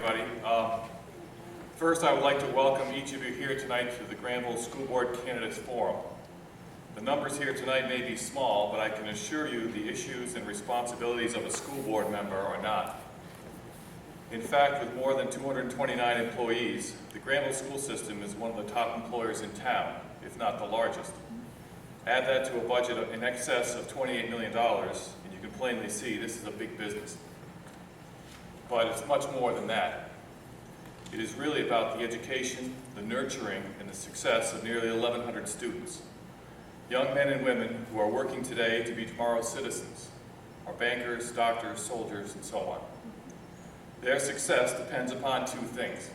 everybody. First, I would like to welcome each of you here tonight to the Granville School Board Candidates Forum. The numbers here tonight may be small, but I can assure you the issues and responsibilities of a school board member are not. In fact, with more than 229 employees, the Granville school system is one of the top employers in town, if not the largest. Add that to a budget in excess of $28 million, and you can plainly see this is a big business. But it's much more than that. It is really about the education, the nurturing, and the success of nearly 1,100 students. Young men and women who are working today to be tomorrow's citizens, our bankers, doctors, soldiers, and so on. Their success depends upon two things.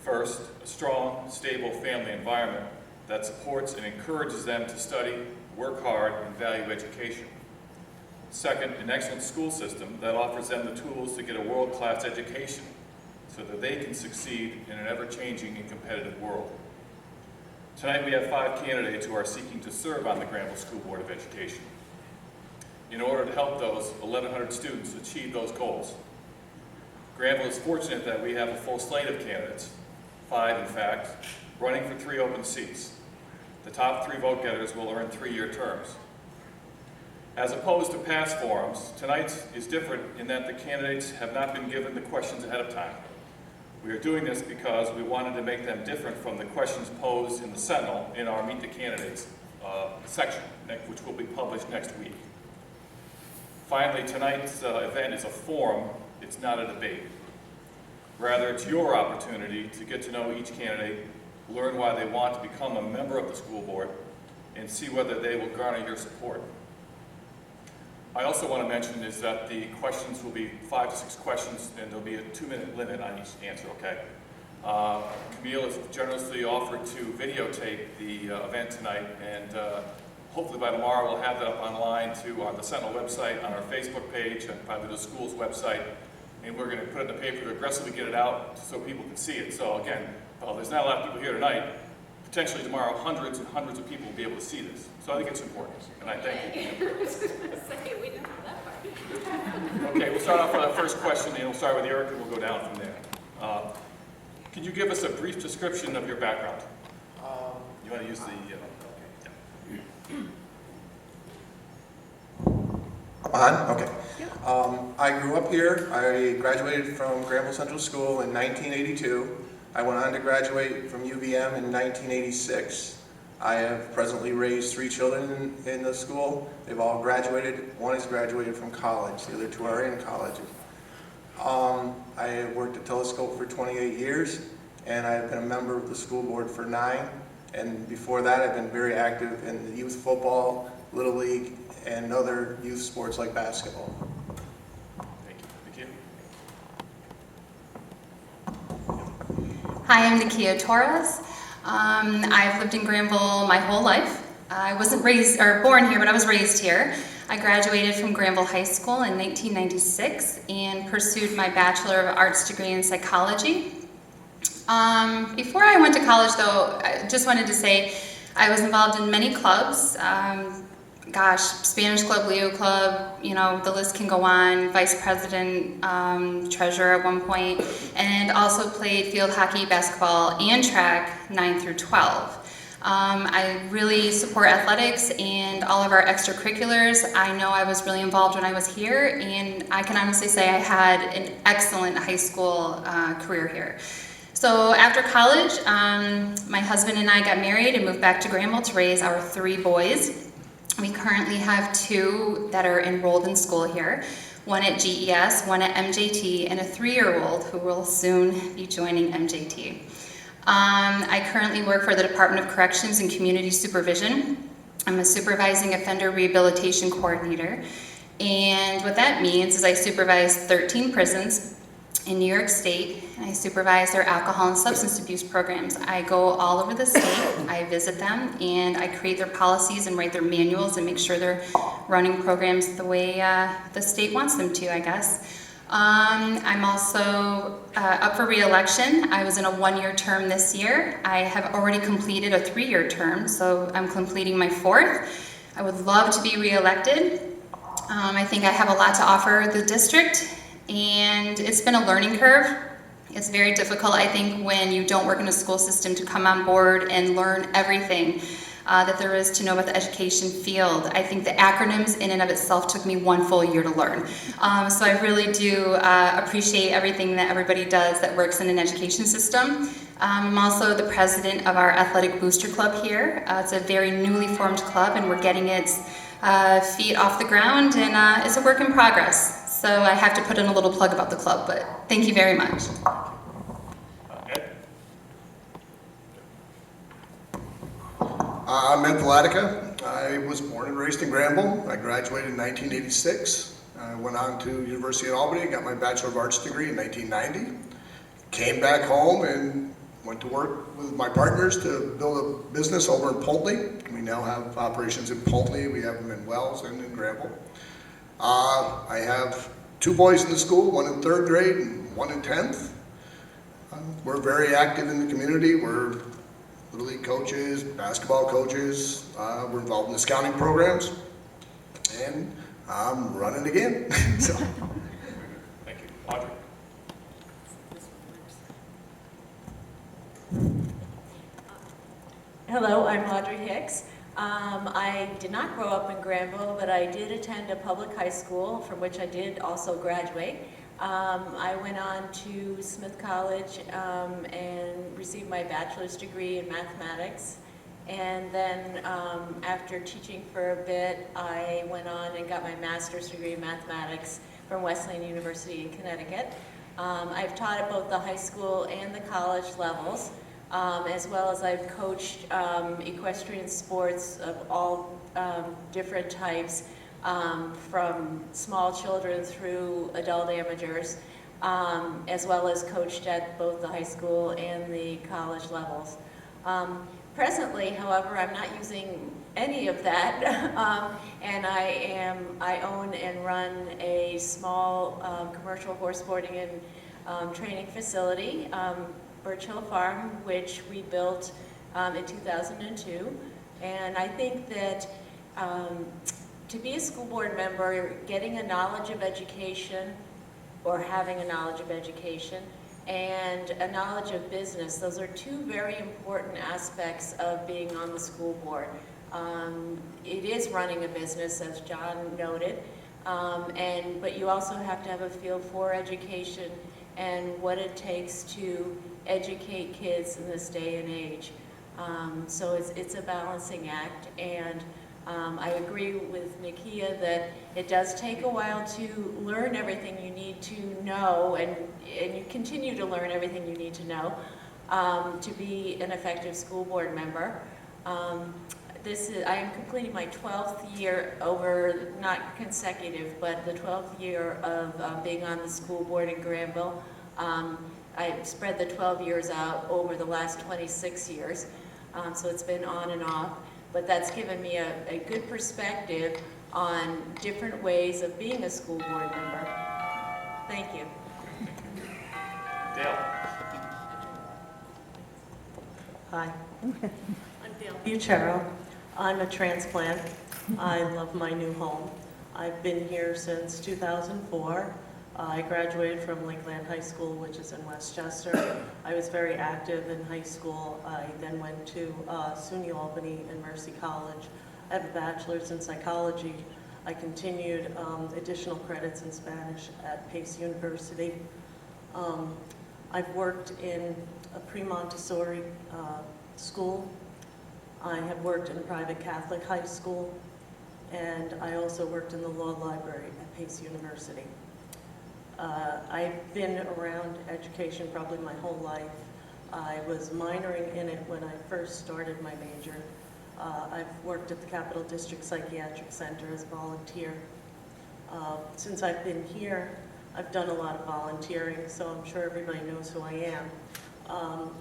First, a strong, stable family environment that supports and encourages them to study, work hard, and value education. Second, an excellent school system that offers them the tools to get a world-class education so that they can succeed in an ever-changing and competitive world. Tonight we have 5 candidates who are seeking to serve on the Granville School Board of Education in order to help those 1,100 students achieve those goals. Granville is fortunate that we have a full slate of candidates, 5 in fact, running for 3 open seats. The top 3 vote getters will earn 3-year terms. As opposed to past forums, tonight's is different in that the candidates have not been given the questions ahead of time. We are doing this because we wanted to make them different from the questions posed in the Sentinel in our Meet the Candidates section, which will be published next week. Finally, tonight's event is a forum, it's not a debate. Rather, it's your opportunity to get to know each candidate, learn why they want to become a member of the school board, and see whether they will garner your support. I also want to mention is that the questions will be 5 to 6 questions, and there'll be a 2-minute limit on each answer, okay? Camille has generously offered to videotape the event tonight, and hopefully by tomorrow we'll have that up online to the Sentinel website, on our Facebook page, and probably the school's website, and we're going to put it in the paper to aggressively get it out so people can see it. So again, there's not a lot of people here tonight. Potentially tomorrow, hundreds and hundreds of people will be able to see this. So I think it's important, and I thank you. I was going to say, we didn't have that part. Okay, we'll start off with our first question, and we'll start with Eric, and we'll go down from there. Can you give us a brief description of your background? You want to use the... On? Okay. I grew up here. I graduated from Granville Central School in 1982. I went on to graduate from UVM in 1986. I have presently raised 3 children in the school. They've all graduated. 1 has graduated from college. The other 2 are in college. I worked at Telescope for 28 years, and I've been a member of the school board for 9. And before that, I've been very active in the youth football, Little League, and other youth sports like basketball. Thank you. Hi, I'm Nakia Torres. I've lived in Granville my whole life. I wasn't born here, but I was raised here. I graduated from Granville High School in 1996 and pursued my Bachelor of Arts degree in psychology. Before I went to college, though, I just wanted to say I was involved in many clubs. Spanish Club, Leo Club, you know, the list can go on, vice president, treasurer at one point, and also played field hockey, basketball, and track 9 through 12. I really support athletics and all of our extracurriculars. I know I was really involved when I was here, and I can honestly say I had an excellent high school career here. So after college, my husband and I got married and moved back to Granville to raise our 3 boys. We currently have 2 that are enrolled in school here, 1 at GES, 1 at MJT, and a 3-year-old who will soon be joining MJT. I currently work for the Department of Corrections and Community Supervision. I'm a supervising offender rehabilitation coordinator, and what that means is I supervise 13 prisons in New York State, and I supervise their alcohol and substance abuse programs. I go all over the state, I visit them, and I create their policies and write their manuals and make sure they're running programs the way the state wants them to, I guess. I'm also up for re-election. I was in a 1-year term this year. I have already completed a 3-year term, so I'm completing my 4th. I would love to be re-elected. I think I have a lot to offer the district, and it's been a learning curve. It's very difficult, I think, when you don't work in a school system to come on board and learn everything that there is to know about the education field. I think the acronyms in and of itself took me 1 full year to learn. So I really do appreciate everything that everybody does that works in an education system. I'm also the president of our Athletic Booster Club here. It's a very newly formed club, and we're getting its feet off the ground, and it's a work in progress. So I have to put in a little plug about the club, but thank you very much. Ed? I'm Ed Vladica. I was born and raised in Granville. I graduated in 1986. I went on to University of Albany, got my Bachelor of Arts degree in 1990. Came back home and went to work with my partners to build a business over in Poultney. We now have operations in Poultney. We have them in Wells and in Granville. I have 2 boys in the school, 1 in 3rd grade and 1 in 10th. We're very active in the community. We're Little League coaches, basketball coaches. We're involved in the scouting programs. And I'm running again. So. Thank you. Audrey? Hello, I'm Audrey Hicks. I did not grow up in Granville, but I did attend a public high school from which I did also graduate. I went on to Smith College and received my bachelor's degree in mathematics. And then after teaching for a bit, I went on and got my master's degree in mathematics from Wesleyan University in Connecticut. I've taught at both the high school and the college levels. As well as I've coached equestrian sports of all different types, from small children through adult amateurs, as well as coached at both the high school and the college levels. Presently, however, I'm not using any of that, and I own and run a small commercial horse boarding and training facility, Birch Hill Farm, which we built in 2002. And I think that to be a school board member, getting a knowledge of education or having a knowledge of education and a knowledge of business, those are 2 very important aspects of being on the school board. It is running a business, as John noted, but you also have to have a feel for education and what it takes to educate kids in this day and age. So it's a balancing act, and I agree with Nakia that it does take a while to learn everything you need to know, and you continue to learn everything you need to know to be an effective school board member. I am completing my 12th year over, not consecutive, but the 12th year of being on the school board in Granville. I spread the 12 years out over the last 26 years, so it's been on and off. But that's given me a good perspective on different ways of being a school board member. Thank you. Dale? Hi, I'm Dale Buchero. I'm a transplant. I love my new home. I've been here since 2004. I graduated from Lakeland High School, which is in Westchester. I was very active in high school. I then went to SUNY Albany and Mercy College. I have a bachelor's in psychology. I continued additional credits in Spanish at Pace University. I've worked in a pre-Montessori school. I have worked in a private Catholic high school, and I also worked in the law library at Pace University. I've been around education probably my whole life. I was minoring in it when I first started my major. I've worked at the Capital District Psychiatric Center as a volunteer. Since I've been here, I've done a lot of volunteering, so I'm sure everybody knows who I am.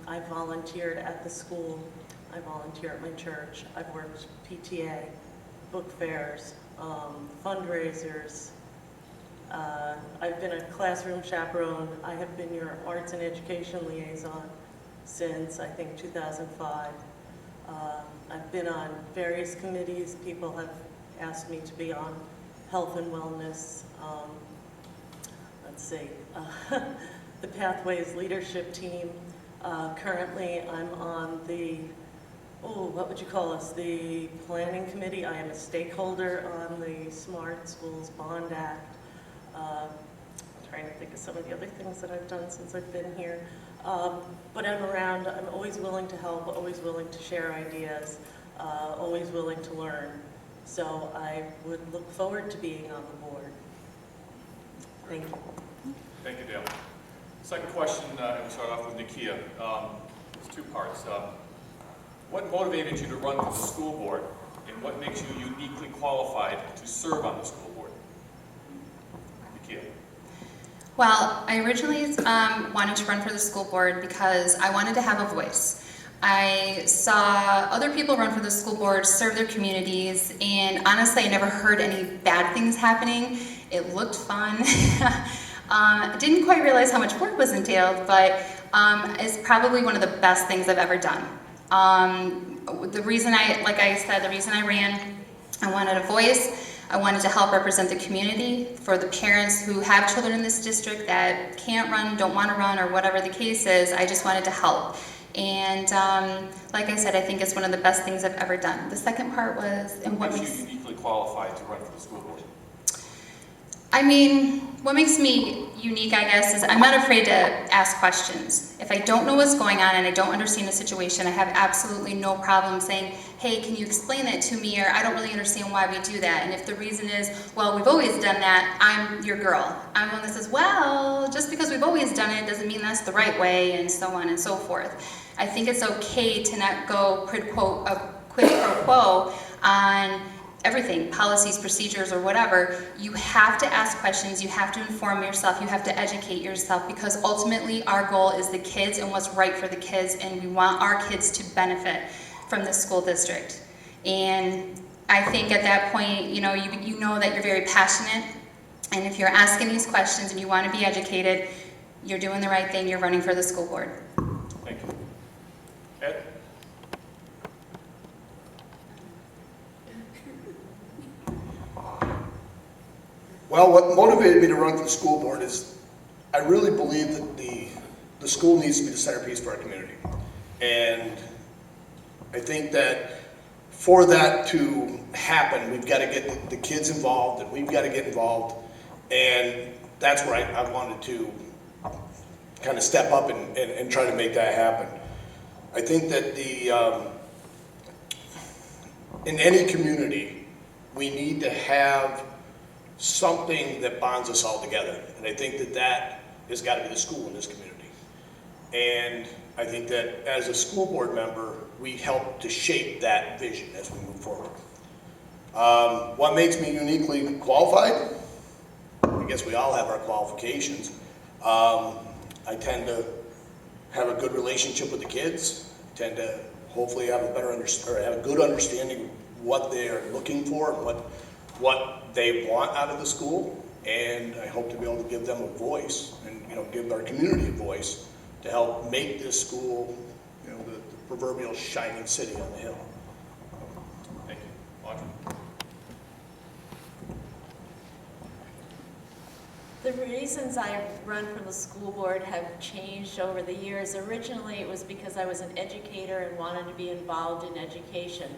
I volunteered at the school. I volunteer at my church. I've worked PTA, book fairs, fundraisers. I've been a classroom chaperone. I have been your arts and education liaison since, I think, 2005. I've been on various committees. People have asked me to be on health and wellness. Let's see. the Pathways leadership team. Currently, I'm on the, what would you call us? The planning committee. I am a stakeholder on the Smart Schools Bond Act. I'm trying to think of some of the other things that I've done since I've been here. But I'm around. I'm always willing to help, always willing to share ideas, always willing to learn. So I would look forward to being on the board. Thank you. Thank you, Dale. Second question, we'll start off with Nakia. It's two parts. What motivated you to run for the school board, and what makes you uniquely qualified to serve on the school board? Nakia. Well, I originally wanted to run for the school board because I wanted to have a voice. I saw other people run for the school board, serve their communities, and honestly, I never heard any bad things happening. It looked fun. I didn't quite realize how much work was entailed, but it's probably one of the best things I've ever done. The reason I ran, I wanted a voice. I wanted to help represent the community for the parents who have children in this district that can't run, don't want to run, or whatever the case is. I just wanted to help. And like I said, I think it's one of the best things I've ever done. The second part was, and what makes you uniquely qualified to run for the school board? I mean, what makes me unique, I guess, is I'm not afraid to ask questions. If I don't know what's going on and I don't understand the situation, I have absolutely no problem saying, hey, can you explain that to me? Or I don't really understand why we do that. And if the reason is, well, we've always done that, I'm your girl. I'm one that says, well, just because we've always done it doesn't mean that's the right way, and so on and so forth. I think it's okay to not go quid pro quo on everything, policies, procedures, or whatever. You have to ask questions, you have to inform yourself, you have to educate yourself, because ultimately our goal is the kids and what's right for the kids, and we want our kids to benefit from the school district. And I think at that point, you know that you're very passionate, and if you're asking these questions and you want to be educated, you're doing the right thing, you're running for the school board. Thank you. Ed? Well, what motivated me to run for the school board is I really believe that the school needs to be the centerpiece for our community. And I think that for that to happen, we've got to get the kids involved, and we've got to get involved. And that's where I wanted to kind of step up and try to make that happen. I think that in any community, we need to have something that bonds us all together. And I think that has got to be the school in this community. And I think that as a school board member, we help to shape that vision as we move forward. What makes me uniquely qualified? I guess we all have our qualifications. I tend to have a good relationship with the kids. I tend to hopefully have a good understanding of what they're looking for and what they want out of the school, and I hope to be able to give them a voice and give our community a voice to help make this school the proverbial shining city on the hill. Thank you. Audrey? The reasons I run for the school board have changed over the years. Originally, it was because I was an educator and wanted to be involved in education.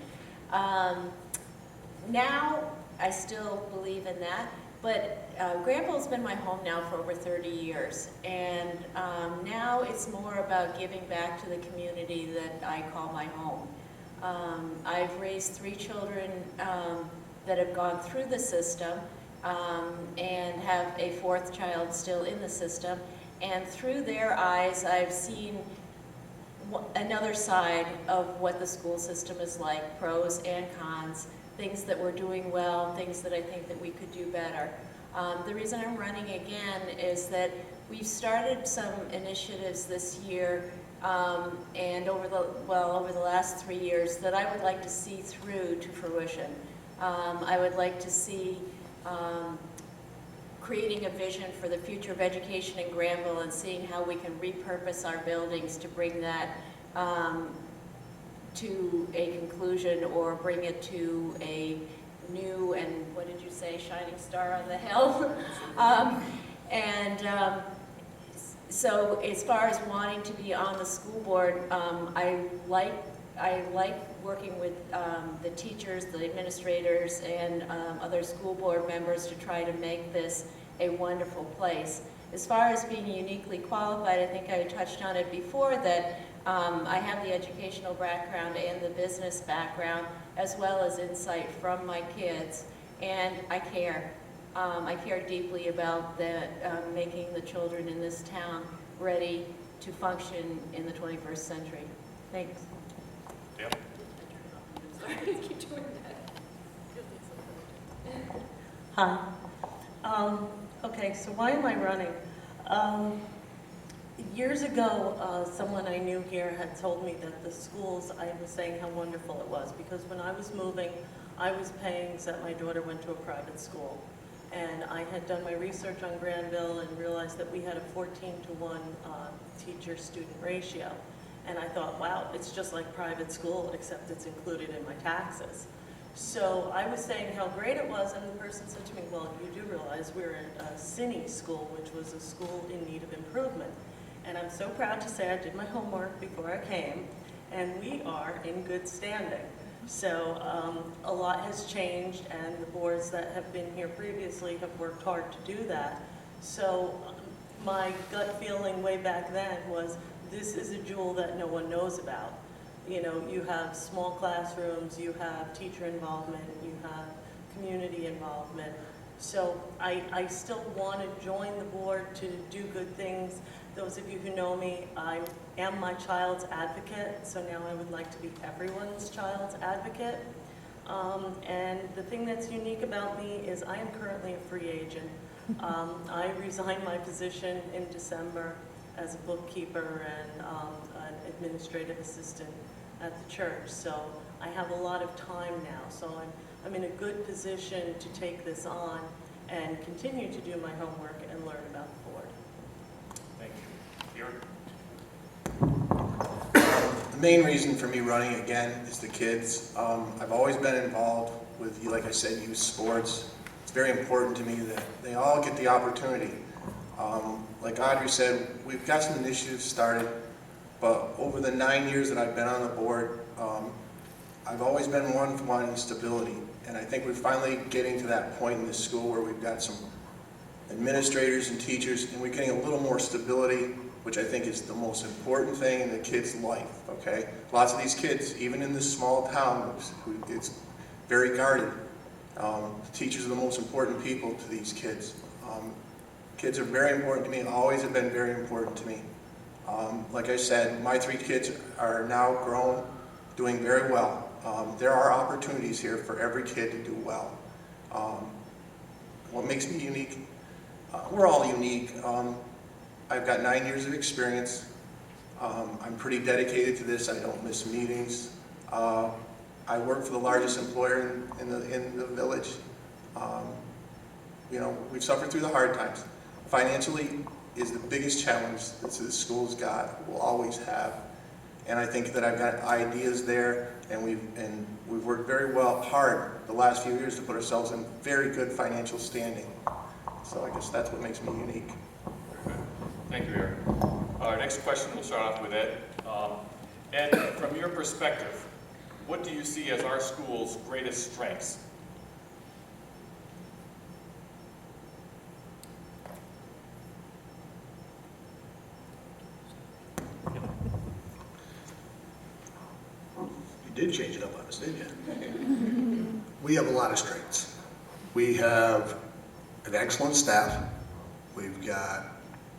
Now, I still believe in that, but Granville's been my home now for over 30 years, and now it's more about giving back to the community that I call my home. I've raised 3 children that have gone through the system, and have a 4th child still in the system, and through their eyes I've seen another side of what the school system is like, pros and cons, things that we're doing well, things that I think that we could do better. The reason I'm running again is that we've started some initiatives this year and over the last 3 years that I would like to see through to fruition. I would like to see creating a vision for the future of education in Granville and seeing how we can repurpose our buildings to bring that to a conclusion, or bring it to a new and, what did you say, shining star on the hill? So as far as wanting to be on the school board, I like working with the teachers, the administrators, and other school board members to try to make this a wonderful place. As far as being uniquely qualified, I think I touched on it before, that I have the educational background and the business background, as well as insight from my kids, and I care. I care deeply about making the children in this town ready to function in the 21st century. Thanks. Dale? Hi. Okay, so why am I running? Years ago, someone I knew here had told me that the schools, I was saying how wonderful it was, because when I was moving, I was paying so that my daughter went to a private school. And I had done my research on Granville and realized that we had a 14-to-1 teacher-student ratio. And I thought, wow, it's just like private school, except it's included in my taxes. So I was saying how great it was, and the person said to me, well, you do realize we're in a CINE school, which was a school in need of improvement. And I'm so proud to say I did my homework before I came, and we are in good standing. So a lot has changed, and the boards that have been here previously have worked hard to do that. So my gut feeling way back then was, this is a jewel that no one knows about. You know, you have small classrooms, you have teacher involvement, you have community involvement. So I still want to join the board to do good things. Those of you who know me, I am my child's advocate, so now I would like to be everyone's child's advocate. And the thing that's unique about me is I am currently a free agent. I resigned my position in December as a bookkeeper and an administrative assistant at the church. So I have a lot of time now. So I'm in a good position to take this on and continue to do my homework and learn about the board. Thank you. Kieran? The main reason for me running again is the kids. I've always been involved with, like I said, youth sports. It's very important to me that they all get the opportunity. Like Audrey said, we've got some initiatives started, but over the 9 years that I've been on the board, I've always been one for wanting stability. And I think we're finally getting to that point in this school where we've got some administrators and teachers, and we're getting a little more stability, which I think is the most important thing in the kid's life, okay? Lots of these kids, even in this small town, it's very guarded. The teachers are the most important people to these kids. Kids are very important to me, always have been very important to me. Like I said, my 3 kids are now grown, doing very well. There are opportunities here for every kid to do well. What makes me unique? We're all unique. I've got 9 years of experience. I'm pretty dedicated to this. I don't miss meetings. I work for the largest employer in the village. You know, we've suffered through the hard times. Financially is the biggest challenge that the school's got, will always have. And I think that I've got ideas there, and we've worked very hard the last few years to put ourselves in very good financial standing. So I guess that's what makes me unique. Very good. Thank you, Eric. Our next question, we'll start off with Ed. Ed, from your perspective, what do you see as our school's greatest strengths? You did change it up on us, didn't you? We have a lot of strengths. We have an excellent staff. We've got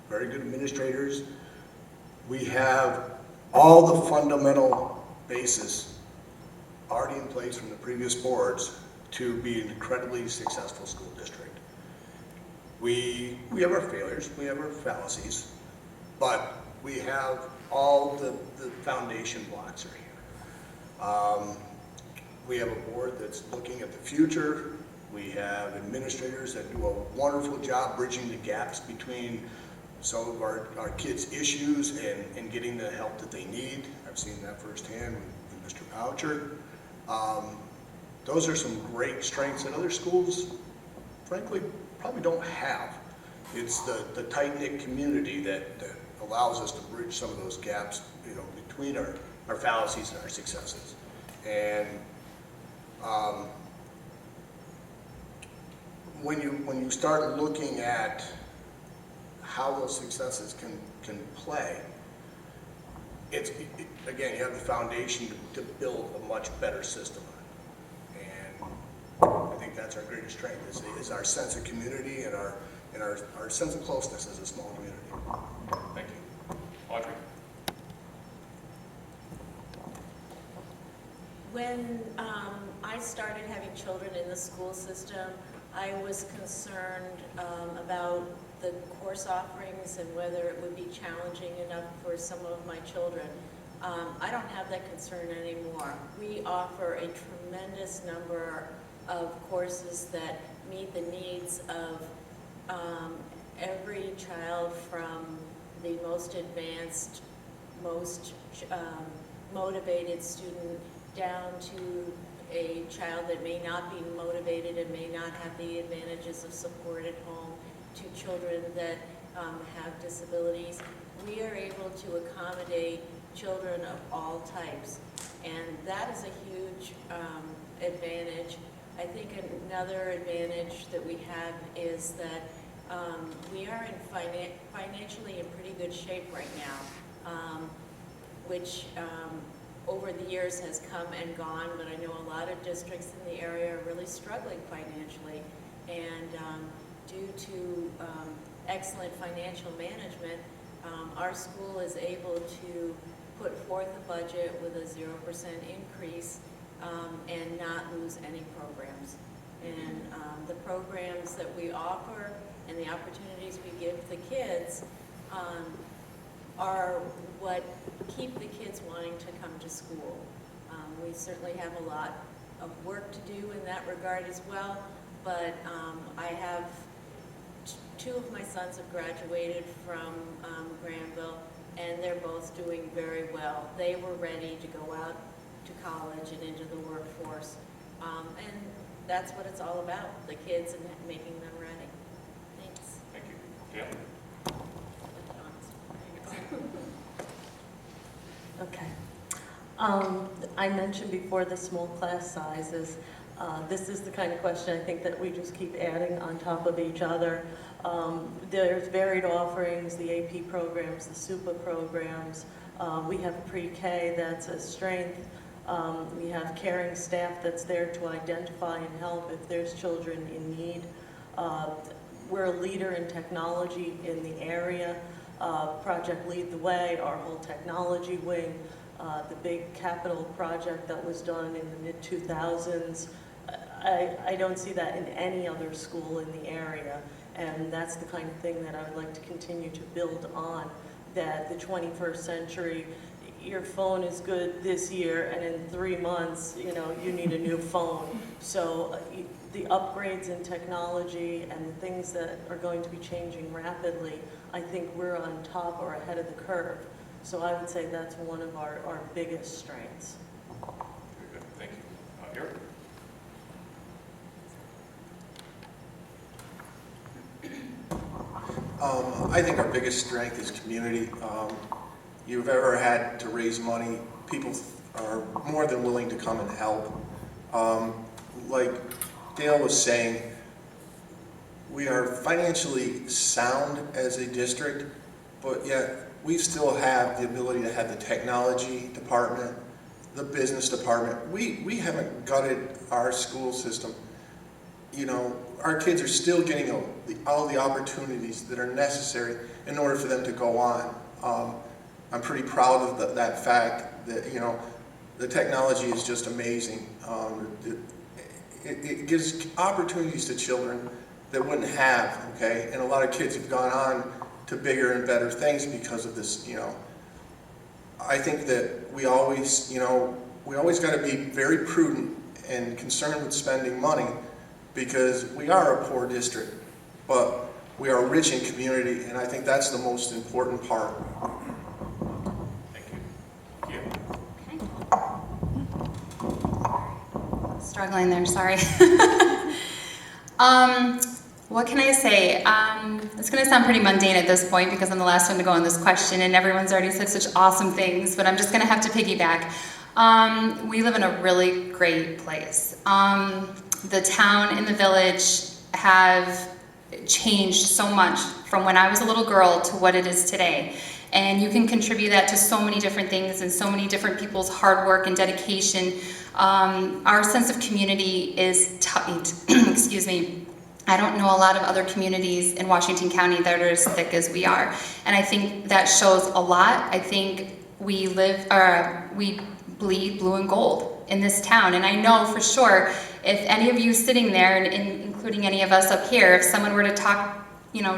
very good administrators. We have all the fundamental basis already in place from the previous boards to be an incredibly successful school district. We have our failures, we have our fallacies, but we have all the foundation blocks are here. We have a board that's looking at the future. We have administrators that do a wonderful job bridging the gaps between some of our kids' issues and getting the help that they need. I've seen that firsthand with Mr. Poucher. Those are some great strengths that other schools, frankly, probably don't have. It's the tight-knit community that allows us to bridge some of those gaps, you know, between our fallacies and our successes. And when you start looking at how those successes can play, again, you have the foundation to build a much better system on. And I think that's our greatest strength, is our sense of community and our sense of closeness as a small community. Thank you. Audrey? When I started having children in the school system, I was concerned about the course offerings and whether it would be challenging enough for some of my children. I don't have that concern anymore. We offer a tremendous number of courses that meet the needs of every child, from the most advanced, most motivated student down to a child that may not be motivated and may not have the advantages of support at home, to children that have disabilities. We are able to accommodate children of all types, and that is a huge advantage. I think another advantage that we have is that we are financially in pretty good shape right now, which over the years has come and gone, but I know a lot of districts in the area are really struggling financially, and due to excellent financial management, our school is able to put forth a budget with a 0% increase and not lose any programs. And the programs that we offer and the opportunities we give the kids are what keep the kids wanting to come to school. We certainly have a lot of work to do in that regard as well, but I have two of my sons have graduated from Granville, and they're both doing very well. They were ready to go out to college and into the workforce, and that's what it's all about, the kids and making them ready. Thanks. Thank you. Gail? Okay. I mentioned before the small class sizes. This is the kind of question I think that we just keep adding on top of each other. There's varied offerings, the AP programs, the SUPA programs. We have pre-K that's a strength. We have caring staff that's there to identify and help if there's children in need. We're a leader in technology in the area. Project Lead the Way, our whole technology wing, the big capital project that was done in the mid-2000s. I don't see that in any other school in the area, and that's the kind of thing that I would like to continue to build on, that the 21st century, your phone is good this year, and in 3 months, you know, you need a new phone. So the upgrades in technology and the things that are going to be changing rapidly, I think we're on top or ahead of the curve. So I would say that's one of our biggest strengths. Very good. Thank you. Eric? I think our biggest strength is community. You've ever had to raise money, people are more than willing to come and help. Like Dale was saying, we are financially sound as a district, but yet we still have the ability to have the technology department, the business department. We haven't gutted our school system. You know, our kids are still getting all the opportunities that are necessary in order for them to go on. I'm pretty proud of that fact that, you know, the technology is just amazing. It gives opportunities to children that wouldn't have, okay? And a lot of kids have gone on to bigger and better things because of this, you know. I think that we always got to be very prudent and concerned with spending money, because we are a poor district, but we are rich in community, and I think that's the most important part. Thank you. Gail? Okay. Struggling there, sorry. What can I say? It's going to sound pretty mundane at this point because I'm the last one to go on this question and everyone's already said such awesome things, but I'm just going to have to piggyback. We live in a really great place. The town and the village have changed so much from when I was a little girl to what it is today. And you can contribute that to so many different things and so many different people's hard work and dedication. Our sense of community is tight. Excuse me. I don't know a lot of other communities in Washington County that are as thick as we are. And I think that shows a lot. I think we bleed blue and gold in this town. And I know for sure, if any of you sitting there, and including any of us up here, if someone were to talk,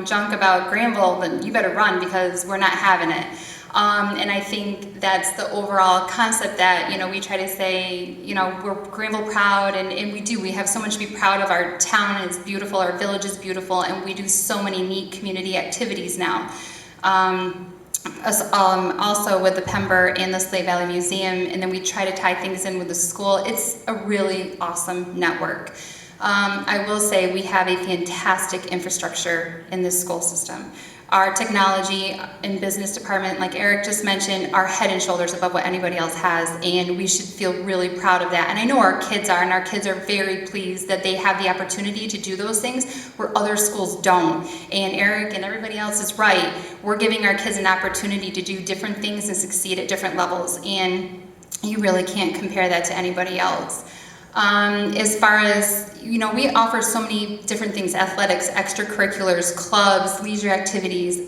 junk about Granville, then you better run because we're not having it. And I think that's the overall concept that, we try to say, we're Granville proud, and we do. We have so much to be proud of. Our town is beautiful, our village is beautiful, and we do so many neat community activities now. Also with the Pember and the Slave Valley Museum, and then we try to tie things in with the school. It's a really awesome network. I will say we have a fantastic infrastructure in this school system. Our technology and business department, like Eric just mentioned, are head and shoulders above what anybody else has, and we should feel really proud of that. And I know our kids are, and our kids are very pleased that they have the opportunity to do those things where other schools don't. And Eric and everybody else is right. We're giving our kids an opportunity to do different things and succeed at different levels, and you really can't compare that to anybody else. As far as, we offer so many different things: athletics, extracurriculars, clubs, leisure activities.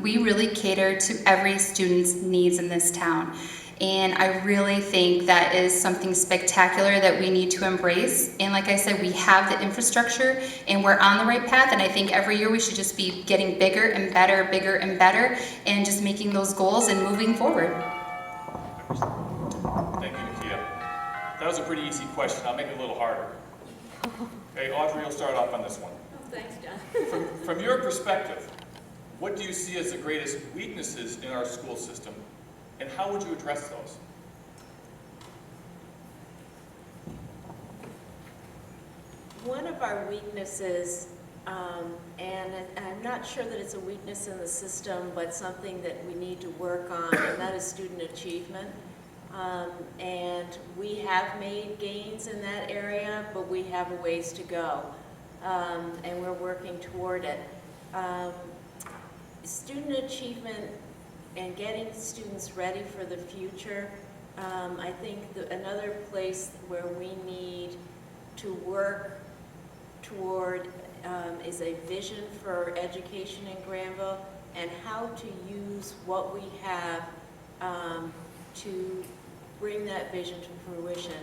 We really cater to every student's needs in this town. And I really think that is something spectacular that we need to embrace. And like I said, we have the infrastructure and we're on the right path. And I think every year we should just be getting bigger and better, and just making those goals and moving forward. Thank you, Nakia. That was a pretty easy question. I'll make it a little harder. Okay, Audrey, you'll start off on this one. Oh, thanks, John. From your perspective, what do you see as the greatest weaknesses in our school system, and how would you address those? One of our weaknesses, and I'm not sure that it's a weakness in the system, but something that we need to work on, and that is student achievement. And we have made gains in that area, but we have a ways to go, and we're working toward it. Student achievement and getting students ready for the future, I think another place where we need to work toward is a vision for education in Granville, and how to use what we have to bring that vision to fruition.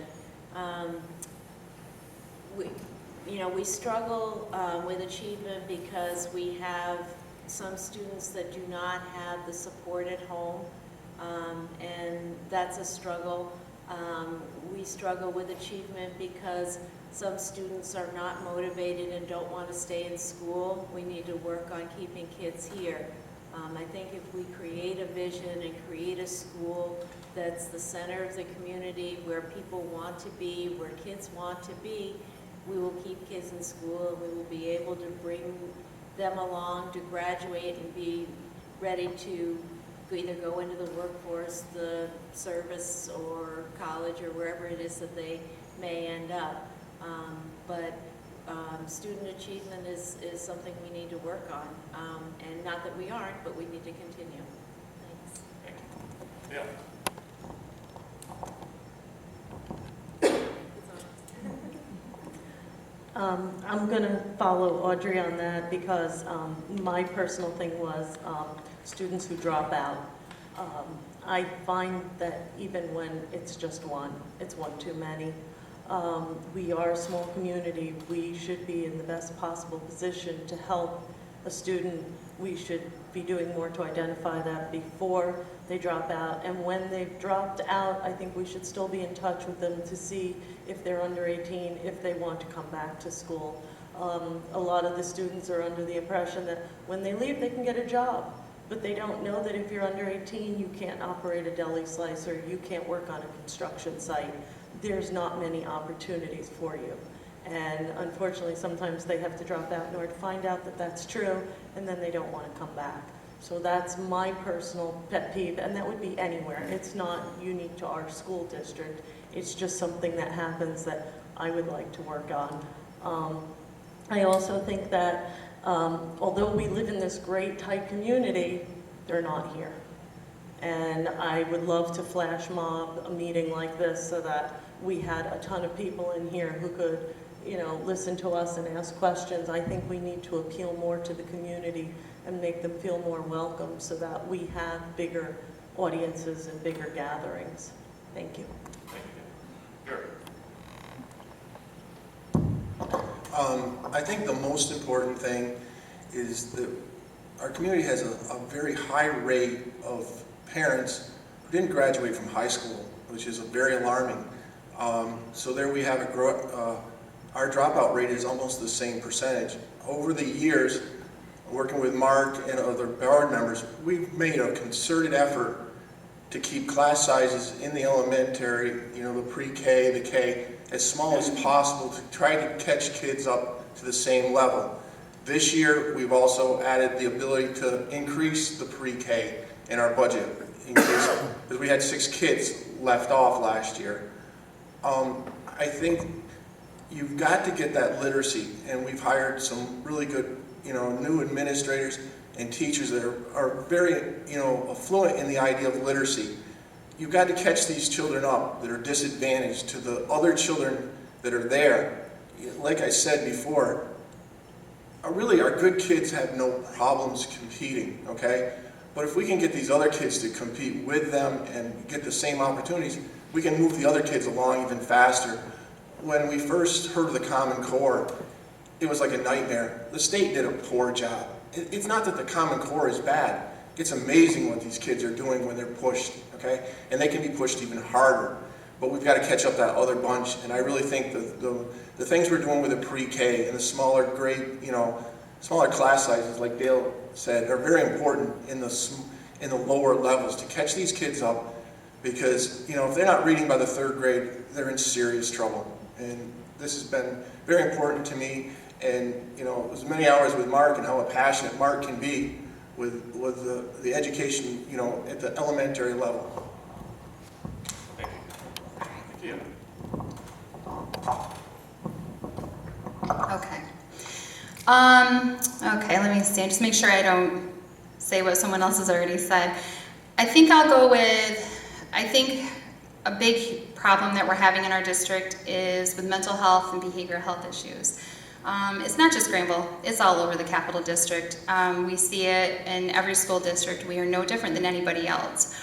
We struggle with achievement because we have some students that do not have the support at home, and that's a struggle. We struggle with achievement because some students are not motivated and don't want to stay in school. We need to work on keeping kids here. I think if we create a vision and create a school that's the center of the community, where people want to be, where kids want to be, we will keep kids in school, and we will be able to bring them along to graduate and be ready to either go into the workforce, the service, or college, or wherever it is that they may end up. Student achievement is something we need to work on, and not that we aren't, but we need to continue. Thanks. Thank you. Yeah. I'm going to follow Audrey on that because my personal thing was students who drop out. I find that even when it's just one, it's one too many. We are a small community. We should be in the best possible position to help a student. We should be doing more to identify that before they drop out. And when they've dropped out, I think we should still be in touch with them to see if they're under 18, if they want to come back to school. A lot of the students are under the impression that when they leave, they can get a job. But they don't know that if you're under 18, you can't operate a deli slicer, you can't work on a construction site. There's not many opportunities for you. And unfortunately, sometimes they have to drop out in order to find out that that's true, and then they don't want to come back. So that's my personal pet peeve, and that would be anywhere. It's not unique to our school district. It's just something that happens that I would like to work on. I also think that although we live in this great tight community, they're not here. And I would love to flash mob a meeting like this so that we had a ton of people in here who could, you know, listen to us and ask questions. I think we need to appeal more to the community and make them feel more welcome so that we have bigger audiences and bigger gatherings. Thank you. Thank you. Here. I think the most important thing is that our community has a very high rate of parents who didn't graduate from high school, which is very alarming. So there we have our dropout rate is almost the same percentage. Over the years, working with Mark and other board members, we've made a concerted effort to keep class sizes in the elementary, you know, the pre-K, the K, as small as possible to try to catch kids up to the same level. This year, we've also added the ability to increase the pre-K in our budget, because we had 6 kids left off last year. I think you've got to get that literacy, and we've hired some really good, you know, new administrators and teachers that are very, you know, fluent in the idea of literacy. You've got to catch these children up that are disadvantaged to the other children that are there. Like I said before, really our good kids have no problems competing, okay? But if we can get these other kids to compete with them and get the same opportunities, we can move the other kids along even faster. When we first heard of the Common Core, it was like a nightmare. The state did a poor job. It's not that the Common Core is bad. It's amazing what these kids are doing when they're pushed, okay? And they can be pushed even harder. But we've got to catch up that other bunch. And I really think the things we're doing with the pre-K and the smaller grade, you know, smaller class sizes, like Dale said, are very important in the lower levels to catch these kids up. Because, you know, if they're not reading by the 3rd grade, they're in serious trouble. And this has been very important to me. And, you know, as many hours with Mark and how passionate Mark can be with the education, you know, at the elementary level. Thank you. Okay. Okay, let me see. Just make sure I don't say what someone else has already said. I think I'll go with, I think a big problem that we're having in our district is with mental health and behavioral health issues. It's not just Granville, it's all over the Capital District. We see it in every school district. We are no different than anybody else.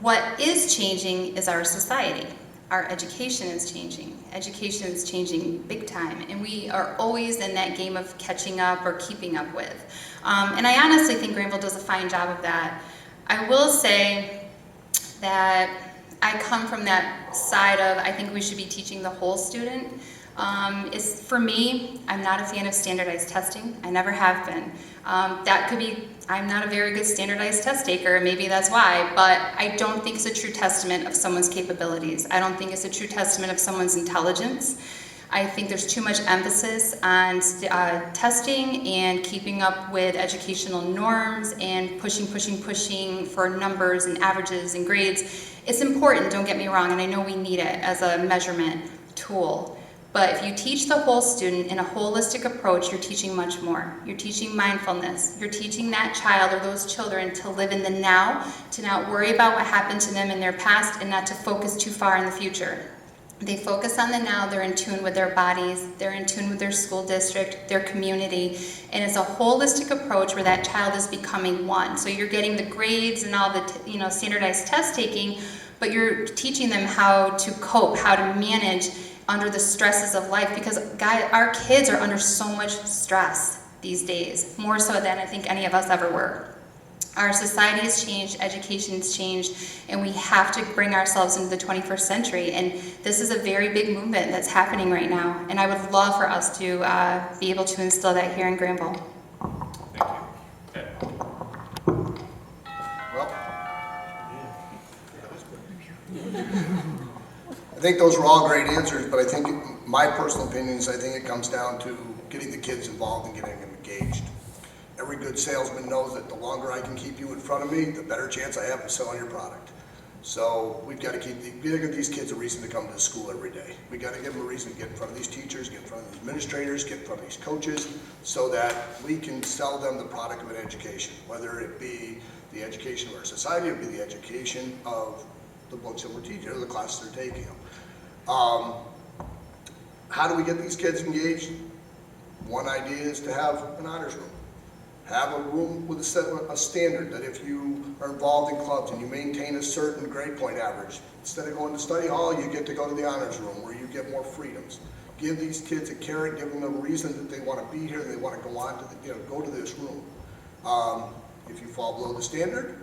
What is changing is our society. Our education is changing. Education is changing big time, and we are always in that game of catching up or keeping up with. And I honestly think Granville does a fine job of that. I will say that I come from that side of, I think we should be teaching the whole student. For me, I'm not a fan of standardized testing. I never have been. That could be, I'm not a very good standardized test taker, maybe that's why, but I don't think it's a true testament of someone's capabilities. I don't think it's a true testament of someone's intelligence. I think there's too much emphasis on testing and keeping up with educational norms and pushing for numbers and averages and grades. It's important, don't get me wrong, and I know we need it as a measurement tool. But if you teach the whole student in a holistic approach, you're teaching much more. You're teaching mindfulness. You're teaching that child or those children to live in the now, to not worry about what happened to them in their past and not to focus too far in the future. They focus on the now, they're in tune with their bodies, they're in tune with their school district, their community, and it's a holistic approach where that child is becoming one. So you're getting the grades and all the standardized test taking, but you're teaching them how to cope, how to manage under the stresses of life, because our kids are under so much stress these days, more so than I think any of us ever were. Our society has changed, education's changed, and we have to bring ourselves into the 21st century, and this is a very big movement that's happening right now, and I would love for us to be able to instill that here in Granville. Thank you. Ed. Well, I think those were all great answers, but I think my personal opinions, I think it comes down to getting the kids involved and getting them engaged. Every good salesman knows that the longer I can keep you in front of me, the better chance I have of selling your product. So we've got to give these kids a reason to come to school every day. We got to give them a reason to get in front of these teachers, get in front of these administrators, get in front of these coaches, so that we can sell them the product of an education, whether it be the education of our society, or be the education of the books that we're teaching, or the classes they're taking. How do we get these kids engaged? One idea is to have an honors room. Have a room with a standard that if you are involved in clubs and you maintain a certain grade point average, instead of going to study hall, you get to go to the honors room where you get more freedoms. Give these kids a carrot, give them a reason that they want to be here, they want to go on to go to this room. If you fall below the standard,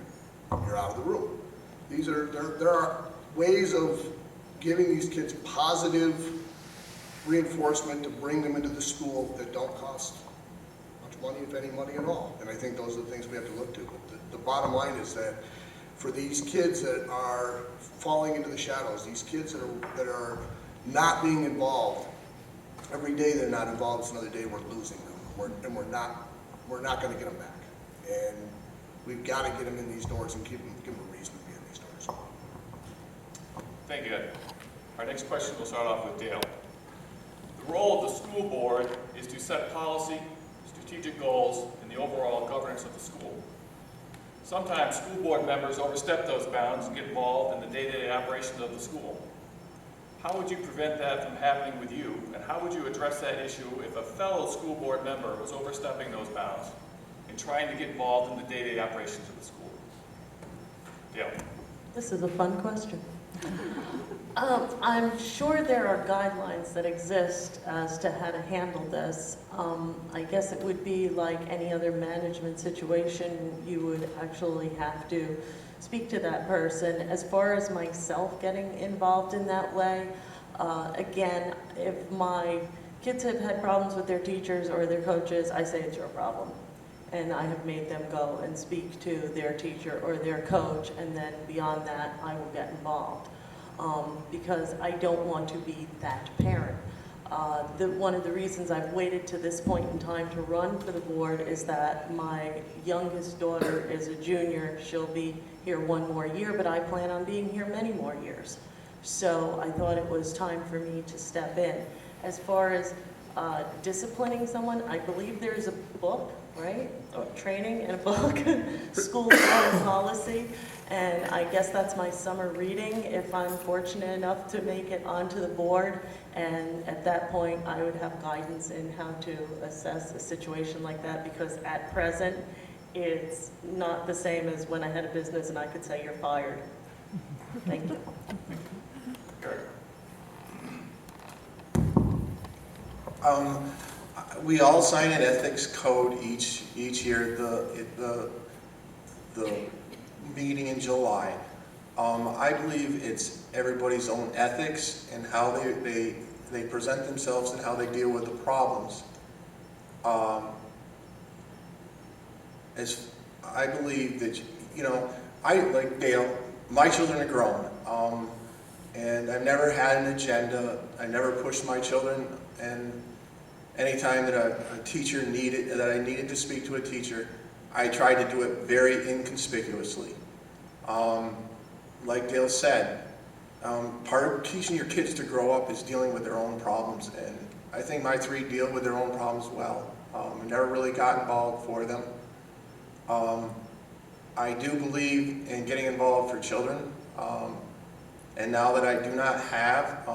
you're out of the room. There are ways of giving these kids positive reinforcement to bring them into the school that don't cost much money, if any money at all. And I think those are the things we have to look to. But the bottom line is that for these kids that are falling into the shadows, these kids that are not being involved, every day they're not involved is another day we're losing them. And we're not going to get them back. And we've got to get them in these doors and give them a reason to be in these doors. Thank you, Ed. Our next question will start off with Dale. The role of the school board is to set policy, strategic goals, and the overall governance of the school. Sometimes school board members overstep those bounds and get involved in the day-to-day operations of the school. How would you prevent that from happening with you, and how would you address that issue if a fellow school board member was overstepping those bounds and trying to get involved in the day-to-day operations of the school? Dale. This is a fun question. I'm sure there are guidelines that exist as to how to handle this. I guess it would be like any other management situation. You would actually have to speak to that person. As far as myself getting involved in that way, again, if my kids have had problems with their teachers or their coaches, I say it's your problem. And I have made them go and speak to their teacher or their coach, and then beyond that, I will get involved. Because I don't want to be that parent. One of the reasons I've waited to this point in time to run for the board is that my youngest daughter is a junior. She'll be here one more year, but I plan on being here many more years. So I thought it was time for me to step in. As far as disciplining someone, I believe there's a book, right? Training and a book, school board policy. And I guess that's my summer reading if I'm fortunate enough to make it onto the board. And at that point, I would have guidance in how to assess a situation like that, because at present, it's not the same as when I had a business and I could say you're fired. Thank you. We all sign an ethics code each year. The meeting in July. I believe it's everybody's own ethics and how they present themselves and how they deal with the problems. As I believe that, I, like Dale, my children are grown, and I've never had an agenda. I never pushed my children, and anytime that a teacher that I needed to speak to a teacher, I tried to do it very inconspicuously. Like Dale said, part of teaching your kids to grow up is dealing with their own problems, and I think my three deal with their own problems well. I never really got involved for them. I do believe in getting involved for children, and now that I do not have,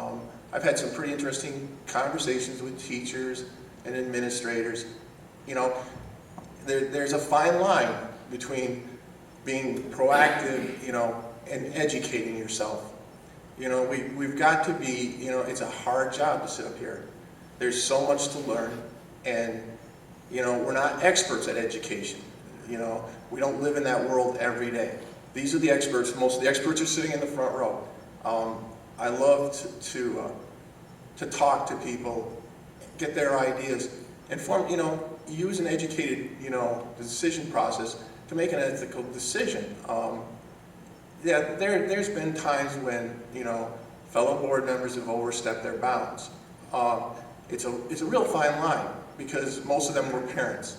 I've had some pretty interesting conversations with teachers and administrators. There's a fine line between being proactive, and educating yourself. We've got to be, it's a hard job to sit up here. There's so much to learn, and, we're not experts at education. We don't live in that world every day. These are the experts. Most of the experts are sitting in the front row. I love to talk to people, get their ideas, and use an educated, decision process to make an ethical decision. There's been times when, fellow board members have overstepped their bounds. It's a real fine line, because most of them were parents,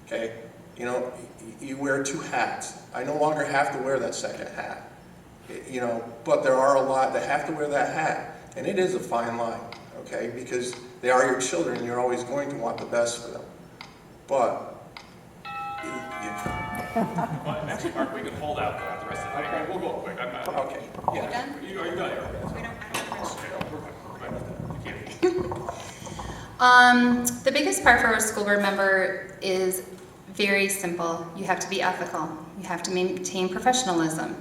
okay? You know, you wear two hats. I no longer have to wear that second hat, you know, but there are a lot that have to wear that hat, and it is a fine line, okay? Because they are your children, and you're always going to want the best for them. But, Well, actually, Mark, we can hold out the rest of the night. We'll go quick. I'm not. okay, yeah. Are you done, Eric? We don't, I don't have Okay, no, we're good. You can't. The biggest part for a school board member is very simple. You have to be ethical. You have to maintain professionalism.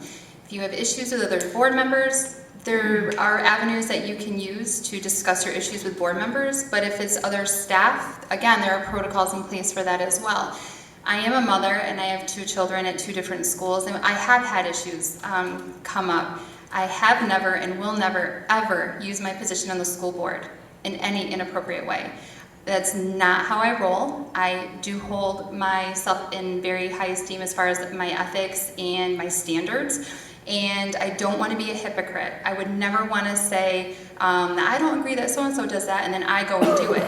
If you have issues with other board members, there are avenues that you can use to discuss your issues with board members, but if it's other staff, again, there are protocols in place for that as well. I am a mother and I have 2 children at 2 different schools, and I have had issues come up. I have never and will never, ever use my position on the school board in any inappropriate way. That's not how I roll. I do hold myself in very high esteem as far as my ethics and my standards, and I don't want to be a hypocrite. I would never want to say, I don't agree that so-and-so does that, and then I go and do it.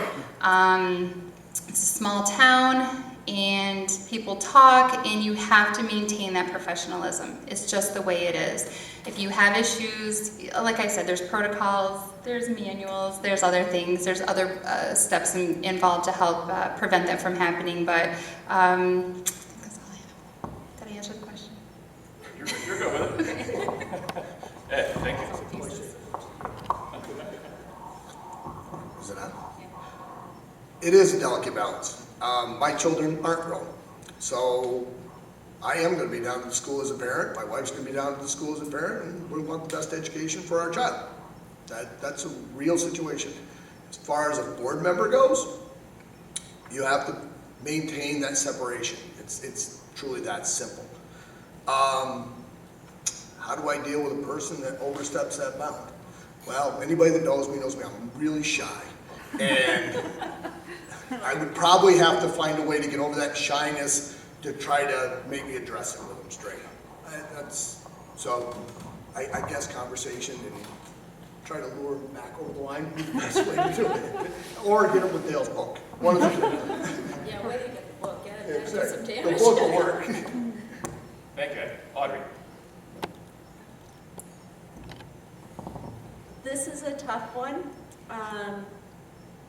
It's a small town, and people talk, and you have to maintain that professionalism. It's just the way it is. If you have issues, like I said, there's protocols, there's manuals, there's other things, there's other steps involved to help prevent that from happening, but I think that's all I have. Did I answer the question? You're good with it. Ed, thank you. Is it on? It is a delicate balance. My children aren't grown, so I am going to be down to the school as a parent. My wife's going to be down to the school as a parent, and we want the best education for our child. That's a real situation. As far as a board member goes, you have to maintain that separation. It's truly that simple. How do I deal with a person that oversteps that bound? Well, anybody that knows me I'm really shy, and I would probably have to find a way to get over that shyness to try to maybe address it with them straight. I guess conversation and try to lure them back over the line would be the best way to do it. Or get them with Dale's book. One of the two. Yeah, where do you get the book? Get it, do some The damage. book will work. Thank you, Ed. Audrey. This is a tough one.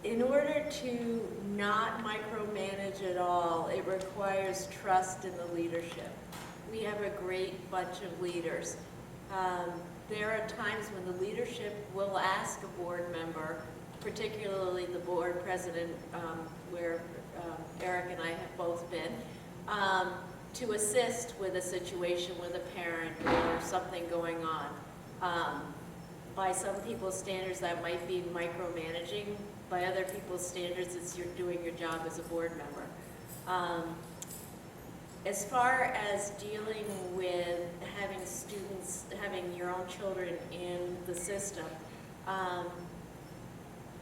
In order to not micromanage at all, it requires trust in the leadership. We have a great bunch of leaders. There are times when the leadership will ask a board member, particularly the board president, where Eric and I have both been, to assist with a situation with a parent or something going on. By some people's standards, that might be micromanaging. By other people's standards, it's you're doing your job as a board member. As far as dealing with having students, having your own children in the system,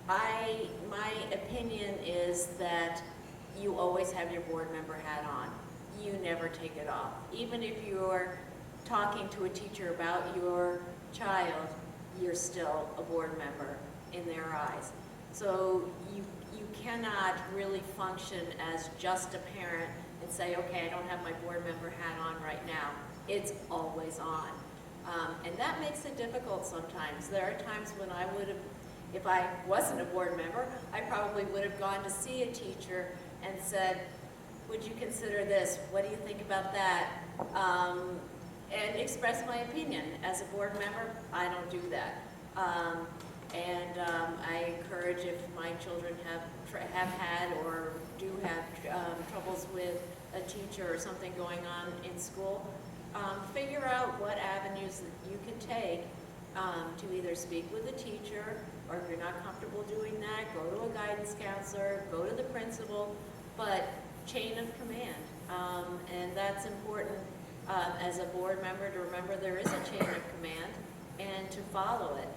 my opinion is that you always have your board member hat on. You never take it off. Even if you're talking to a teacher about your child, you're still a board member in their eyes. So you cannot really function as just a parent and say, okay, I don't have my board member hat on right now. It's always on. And that makes it difficult sometimes. There are times when I would have, if I wasn't a board member, I probably would have gone to see a teacher and said, would you consider this? What do you think about that? And express my opinion. As a board member, I don't do that. I encourage, if my children have had or do have troubles with a teacher or something going on in school, figure out what avenues that you can take to either speak with the teacher, or if you're not comfortable doing that, go to a guidance counselor, go to the principal, but chain of command. And that's important as a board member to remember there is a chain of command and to follow it.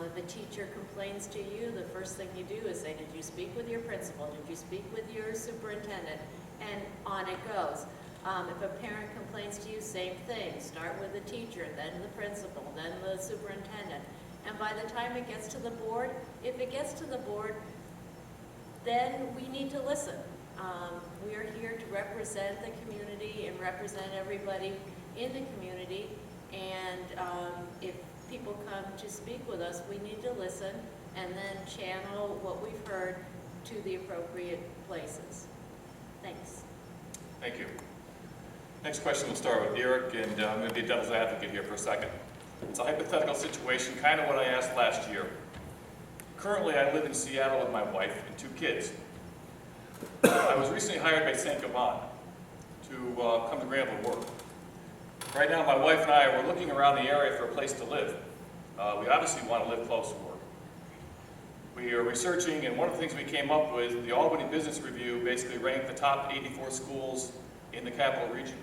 If a teacher complains to you, the first thing you do is say, did you speak with your principal? Did you speak with your superintendent? And on it goes. If a parent complains to you, same thing. Start with the teacher, then the principal, then the superintendent. And by the time it gets to the board, if it gets to the board, then we need to listen. We are here to represent the community and represent everybody in the community. And if people come to speak with us, we need to listen and then channel what we've heard to the appropriate places. Thanks. Thank you. Next question will start with Eric, and I'm going to be a devil's advocate here for a second. It's a hypothetical situation, kind of what I asked last year. Currently, I live in Seattle with my wife and 2 kids. I was recently hired by St. Gobain to come to Granville to work. Right now, my wife and I were looking around the area for a place to live. We obviously want to live close to work. We are researching, and one of the things we came up with, the Albany Business Review basically ranked the top 84 schools in the capital region.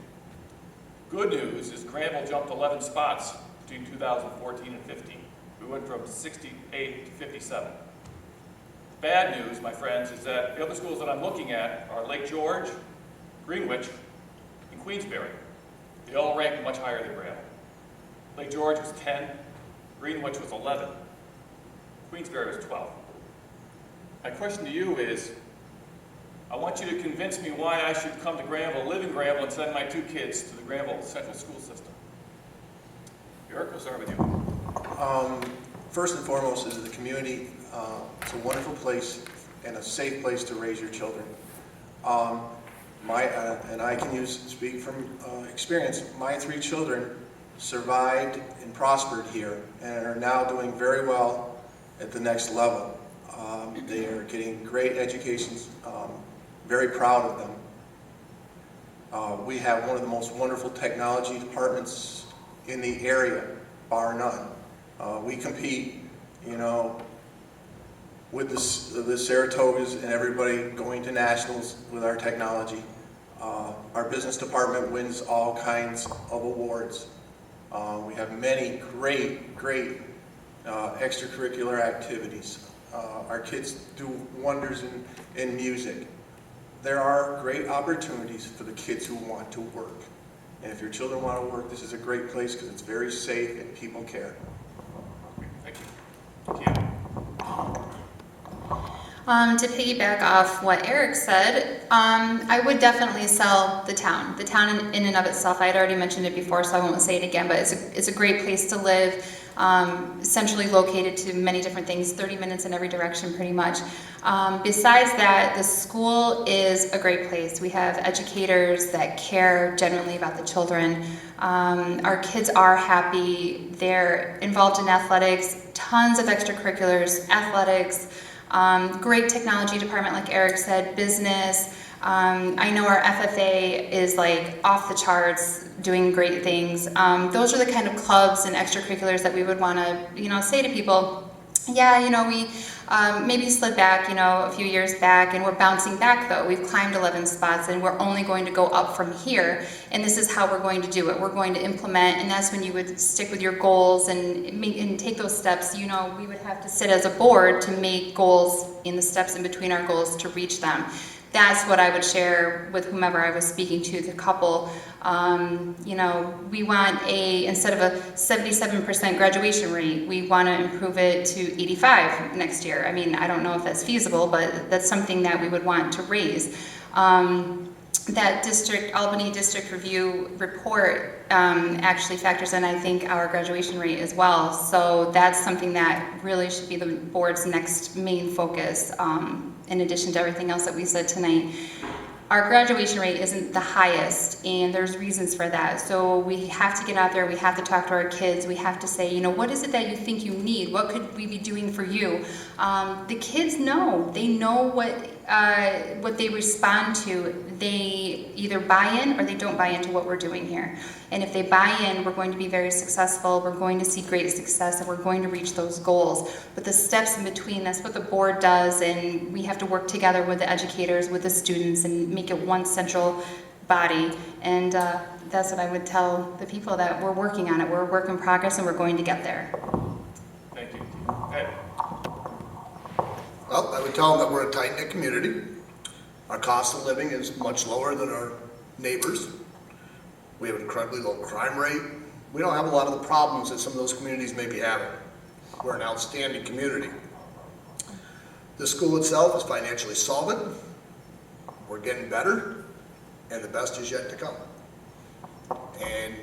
Good news is Granville jumped 11 spots between 2014 and 15. We went from 68 to 57. Bad news, my friends, is that the other schools that I'm looking at are Lake George, Greenwich, and Queensbury. They all rank much higher than Granville. Lake George was 10, Greenwich was 11, Queensbury was 12. My question to you is, I want you to convince me why I should come to Granville, live in Granville, and send my 2 kids to the Granville Central School System. Eric, we'll start with you. First and foremost is the community. It's a wonderful place and a safe place to raise your children. And I can speak from experience. My 3 children survived and prospered here and are now doing very well at the next level. They are getting great educations, very proud of them. We have one of the most wonderful technology departments in the area, bar none. We compete, with the Saratogas and everybody going to nationals with our technology. Our business department wins all kinds of awards. We have many great extracurricular activities. Our kids do wonders in music. There are great opportunities for the kids who want to work. And if your children want to work, this is a great place because it's very safe and people care. Thank you. Kim. To piggyback off what Eric said, I would definitely sell the town. The town in and of itself, I had already mentioned it before, so I won't say it again, but it's a great place to live, centrally located to many different things, 30 minutes in every direction pretty much. Besides that, the school is a great place. We have educators that care genuinely about the children. Our kids are happy. They're involved in athletics, tons of extracurriculars, athletics, great technology department, like Eric said, business. I know our FFA is like off the charts, doing great things. Those are the kind of clubs and extracurriculars that we would want to, say to people, yeah, we maybe slid back, a few years back, and we're bouncing back though. We've climbed 11 spots and we're only going to go up from here. And this is how we're going to do it. We're going to implement, and that's when you would stick with your goals and take those steps. We would have to sit as a board to make goals in the steps in between our goals to reach them. That's what I would share with whomever I was speaking to, the couple. We want instead of a 77% graduation rate, we want to improve it to 85 next year. I mean, I don't know if that's feasible, but that's something that we would want to raise. That Albany District Review report actually factors in, I think, our graduation rate as well. So that's something that really should be the board's next main focus, in addition to everything else that we said tonight. Our graduation rate isn't the highest, and there's reasons for that. So we have to get out there, we have to talk to our kids, we have to say, what is it that you think you need? What could we be doing for you? The kids know. They know what they respond to. They either buy in or they don't buy into what we're doing here. And if they buy in, we're going to be very successful, we're going to see great success, and we're going to reach those goals. But the steps in between, that's what the board does, and we have to work together with the educators, with the students, and make it one central body. And that's what I would tell the people, that we're working on it. We're a work in progress, and we're going to get there. Thank you. Ed. Well, I would tell them that we're a tight-knit community. Our cost of living is much lower than our neighbors. We have an incredibly low crime rate. We don't have a lot of the problems that some of those communities may be having. We're an outstanding community. The school itself is financially solvent. We're getting better, and the best is yet to come. And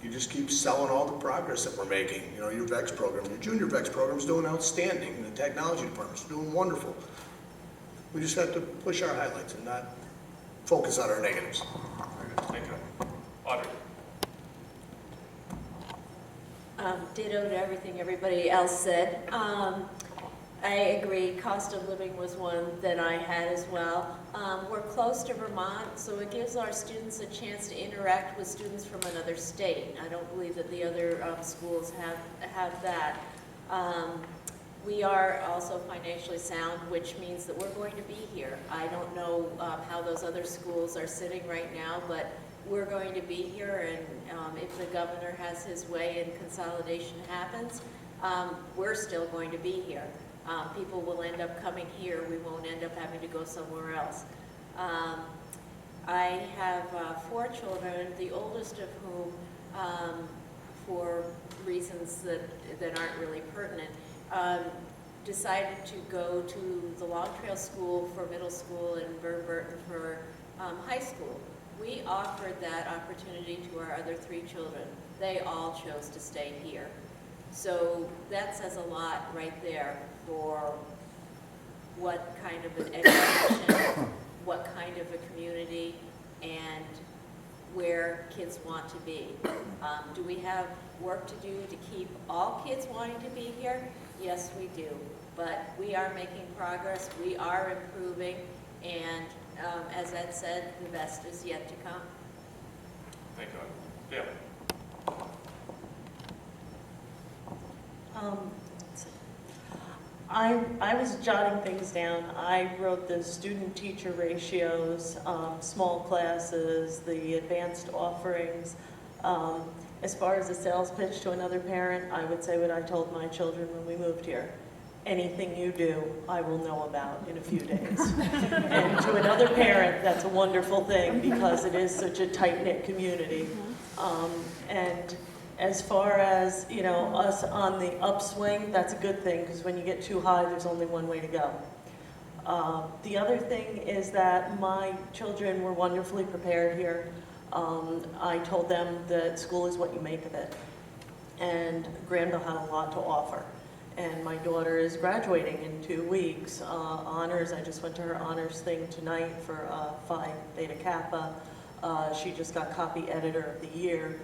you just keep selling all the progress that we're making. You know, your VEX program, your junior VEX program is doing outstanding. The technology department's doing wonderful. We just have to push our highlights and not focus on our negatives. Thank you. Audrey? Ditto to everything everybody else said. I agree, cost of living was one that I had as well. We're close to Vermont, so it gives our students a chance to interact with students from another state. I don't believe that the other schools have that. We are also financially sound, which means that we're going to be here. I don't know how those other schools are sitting right now, but we're going to be here, and if the governor has his way and consolidation happens, we're still going to be here. People will end up coming here. We won't end up having to go somewhere else. I have 4 children, the oldest of whom, for reasons that aren't really pertinent, decided to go to the Long Trail School for middle school and Burn Burton for high school. We offered that opportunity to our other 3 children. They all chose to stay here. So that says a lot right there for what kind of an education, what kind of a community, and where kids want to be. Do we have work to do to keep all kids wanting to be here? Yes, we do. But we are making progress, we are improving, and as Ed said, the best is yet to come. Thank you. Dale? I was jotting things down. I wrote the student-teacher ratios, small classes, the advanced offerings. As far as a sales pitch to another parent, I would say what I told my children when we moved here. Anything you do, I will know about in a few days. And to another parent, that's a wonderful thing because it is such a tight-knit community. And as far as, you know, us on the upswing, that's a good thing because when you get too high, there's only one way to go. The other thing is that my children were wonderfully prepared here. I told them that school is what you make of it. And Granville had a lot to offer. And my daughter is graduating in 2 weeks. Honors, I just went to her honors thing tonight for Phi Beta Kappa. She just got copy editor of the year.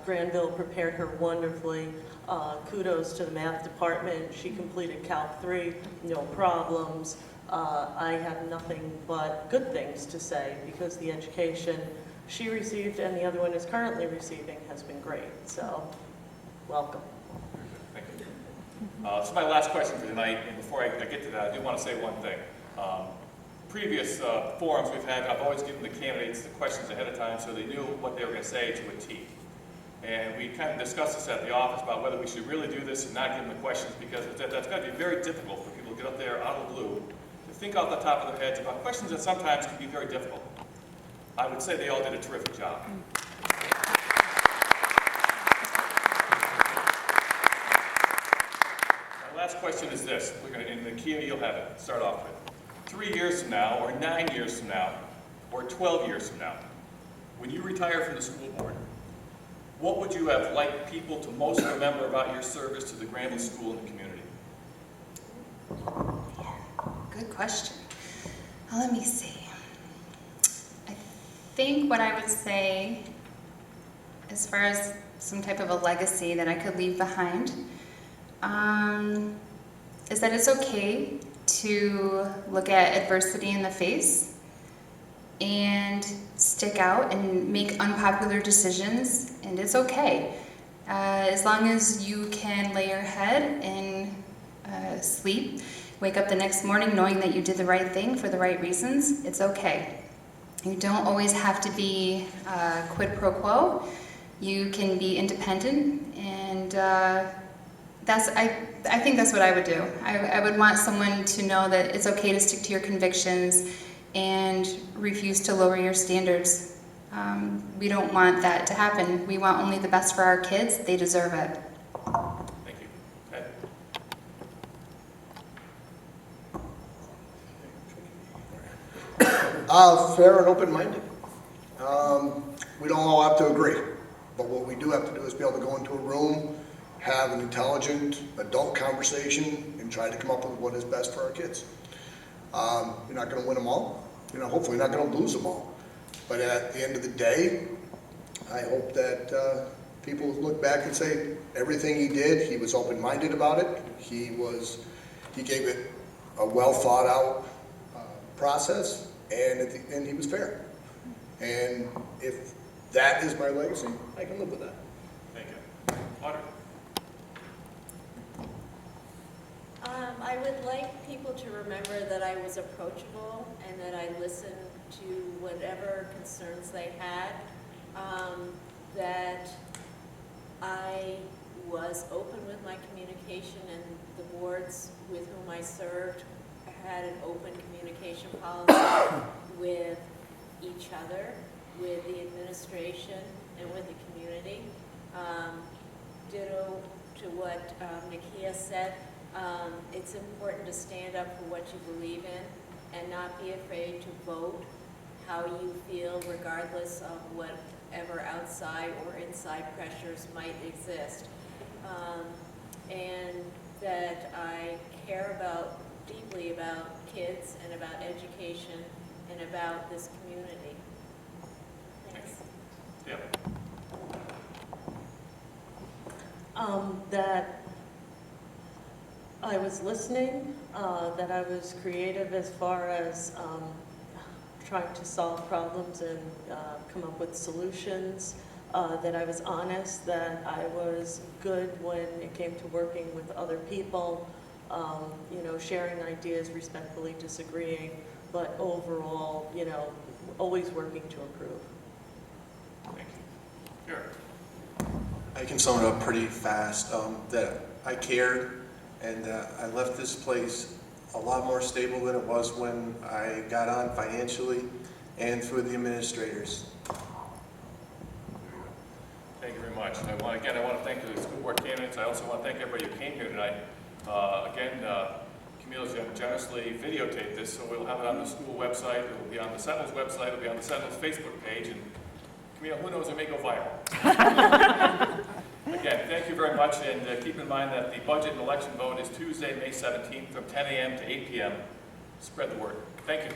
Granville prepared her wonderfully. Kudos to the math department. She completed Calc 3, no problems. I have nothing but good things to say because the education she received and the other one is currently receiving has been great. So, welcome. Thank you. This is my last question for tonight, and before I get to that, I do want to say one thing. Previous forums we've had, I've always given the candidates the questions ahead of time so they knew what they were going to say to a T. And we kind of discussed this at the office about whether we should really do this and not give them the questions because that's going to be very difficult for people to get up there out of the blue to think off the top of their heads about questions that sometimes can be very difficult. I would say they all did a terrific job. My last question is this. We're going to, in the Kia, you'll have it. Start off with 3 years from now, or 9 years from now, or 12 years from now, when you retire from the school board, what would you have liked people to most remember about your service to the Granville School and the community? Good question. Let me see. I think what I would say, as far as some type of a legacy that I could leave behind, is that it's okay to look at adversity in the face and stick out and make unpopular decisions, and it's okay. As long as you can lay your head and sleep, wake up the next morning knowing that you did the right thing for the right reasons, it's okay. You don't always have to be quid pro quo. You can be independent, and I think that's what I would do. I would want someone to know that it's okay to stick to your convictions and refuse to lower your standards. We don't want that to happen. We want only the best for our kids. They deserve it. Thank you. Ed? Fair and open-minded. We don't all have to agree, but what we do have to do is be able to go into a room, have an intelligent adult conversation, and try to come up with what is best for our kids. You're not gonna win them all. Hopefully you're not gonna lose them all. But at the end of the day, I hope that people look back and say, everything he did, he was open-minded about it. He gave it a well-thought-out process, and at the end, he was fair. And if that is my legacy, I can live with that. Thank you. Audrey? I would like people to remember that I was approachable and that I listened to whatever concerns they had, that I was open with my communication, and the boards with whom I served had an open communication policy with each other, with the administration, and with the community. Ditto to what Nakia said. It's important to stand up for what you believe in and not be afraid to vote how you feel, regardless of whatever outside or inside pressures might exist. And that I care deeply about kids and about education and about this community. Thanks. Yeah. That I was listening, that I was creative as far as trying to solve problems and come up with solutions, that I was honest, that I was good when it came to working with other people, sharing ideas, respectfully disagreeing, but overall, always working to improve. Thank you. Eric? I can sum it up pretty fast, that I cared, and I left this place a lot more stable than it was when I got on financially and through the administrators. Thank you very much. I want to thank the school board candidates. I also want to thank everybody who came here tonight. Camille's generously videotaped this, so we'll have it on the school website. It will be on the Sentinel's website. It will be on the Sentinel's Facebook page. And Camille, who knows, it may go viral. Again, thank you very much, and keep in mind that the budget and election vote is Tuesday, May 17th from 10 a.m. to 8 p.m. Spread the word. Thank you.